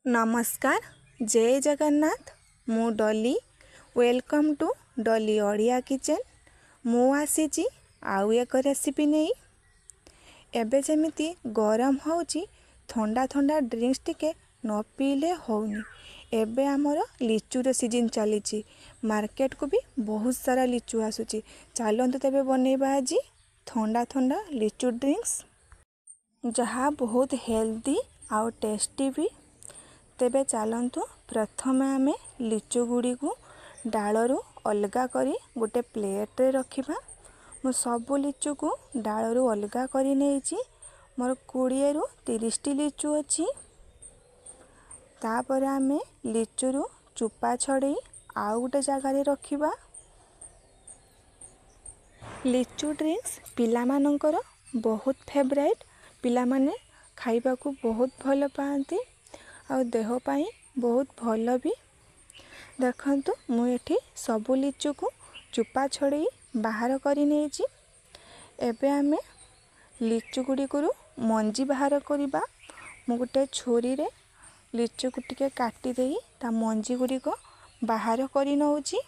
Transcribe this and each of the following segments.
नमस्कार जय जगन्नाथ मु Dolly welcome to Dolly Odia kitchen मु आसीची आउ एक रेसिपी नहीं एबे जेमिति गरम होउची ठंडा ठंडा ड्रिंक्स टिके न पीले होउनी। एबे आमर लिचुर सीजन चली मार्केट को भी बहुत सारा लिचु आसुची। चलतु तेबे बनैबा आज ठंडा ठंडा लिचु ड्रिंक्स जहाँ बहुत हेल्दी आउ टेस्टी भी। तेबे चलतु प्रथम आमे लिचु गुड़ी को डालरू अलगा करी गोटे प्लेट रे रखिबा। मो सबु लिचु को डालरू अलगा करी नेइची। मोर 20 रु 30 टी लिचु अछि। तापर आमे लिचु रु चुपा छड़े आउ गोटे जगह रे रखिबा। लिचु ड्रिंक्स पिला मानकर बहुत फेवरेट। पिला माने खाइबा को बहुत भल पाती और देह पाई बहुत भल भी। देखंतु मु एठी सबु लिचु को चुपा छड़े बाहर करी नेइची। एबे आमे लिचु गुडी को मंजी बाहर करिबा। मु गोटे छुरी रे लिचु को टिके काटी देई ता मंजी गुडी को बाहर करी नउची।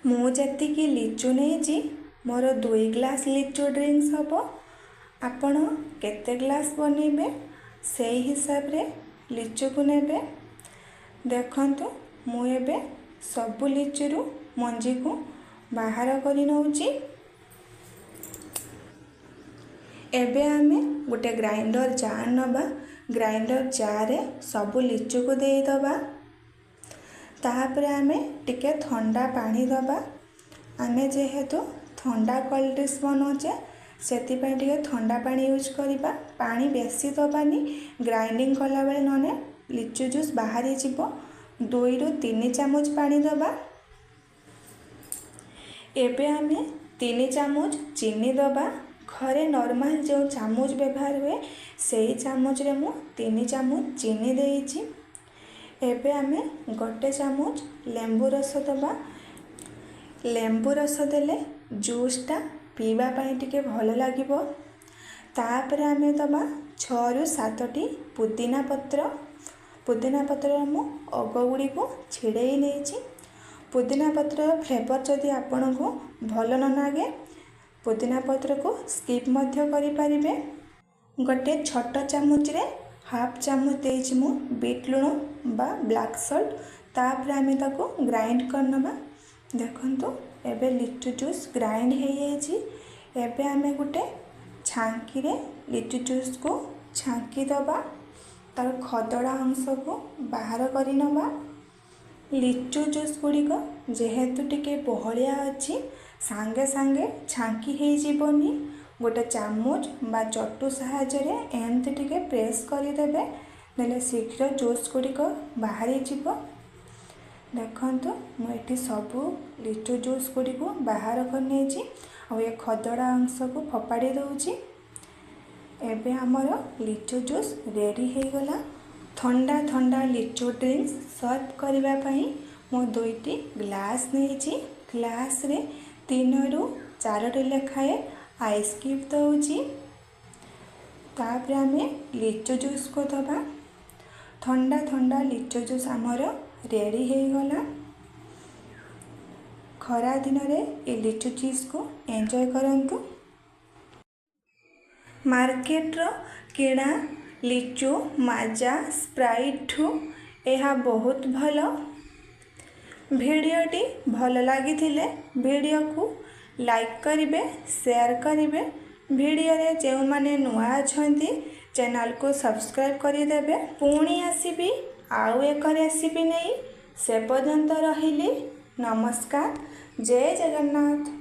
मु जति की लिचु नेइची मोर 2 ग्लास लिचु ड्रिंक्स हबो। आपण केते ग्लास बनेबे से हिसाब रे लिचु को नेबे। देखंतु मु एबे सबु लिचु रु मंजी को बाहर करी नउची। एबे आमे गोटे ग्राइंडर जार नबा। ग्राइंडर जार रे सबु लिचु को देई दबा। तापर आमे टिके ठंडा पानी दबा। आमे जेहेतु ठंडा कोल्ड ड्रिंक्स बनौचे सेति पय टिके ठंडा पानी यूज करिबा। पानी बेसी दबानी ग्राइंडिंग कला बेले नने लिचु जूस बाहरी जीवो। 2 रु 3 चामच पानी दबा। एबे आमे 3 चामच चीनी दबा। घरे नॉर्मल जो चामच व्यवहार हुए सेही चामच रे मु 3 चामच चीनी देइची। एबे आमे गोटे चामच लेंबू रस दबा। लेंबू रस देले जूसटा पीवा पाई टिके भल लागिबो। तापर आमे दबा 6 रु 7 टी पुदीना पत्र। पुदीना पत्र मु अग गुडी को छिड़ेई नेइची। पुदीना पत्र फ्लेवर जदि आपन को भल न लागे पुदीना पत्र को स्किप मध्य करि परिबे। गोटे छोट चामच रे हाफ चामच देइची मु बीट लूण बा ब्लैक सॉल्ट। तापर आमे ताको ग्राइंड करनबा। देखंतु एबे लिचु जूस ग्राइंड हो जाइए। एबे आमे गोटे छांकी रे लिचु जूस को छांकी दबा। तार खदड़ा अंश को बाहर करी नबा। लिचु जूस गुड़ी को जेहेतु टिके बहलिया अच्छी सांगे सांगे छांकी हो जीवनी। गोटे चामच बा चटू साहाय्य रे एमती टिके प्रेस करी देबे। नेले शीघ्र जूस गुड़ी को बाहरी जीवो। देखंतु मु एठी सबु लिचु जूस गुडी को बाहर कर नेची और ये खदड़ा अंश को फपाड़ी दउची। एबे हमर लिचु जूस रेडी हो गला। ठंडा ठंडा लिचु ड्रिंक्स सर्व करबा पई मु 2टी ग्लास नेची। ग्लास रे 3 रु 4 टी लेखाए आइस क्यूब दउची। तापर आमे लिचु जूस को दबा। ठंडा ठंडा लिचु जूस हमर रेडी हो गला। खरा दिन रे ए लिचु जूस को एंजॉय करंतु। मार्केट रो किणा लिचु माजा स्प्राइट ठू एहा बहुत भलो। भिडियोटी भल लागिथिले भिडियो को लाइक करिवे शेयर करिवे। भिडियो रे जे माने नुआ अछंती चैनल को सब्सक्राइब करि देबे। पुणी आसीबी आउ एक रेसिपी नहीं से पर्यंत रहिली। नमस्कार जय जगन्नाथ।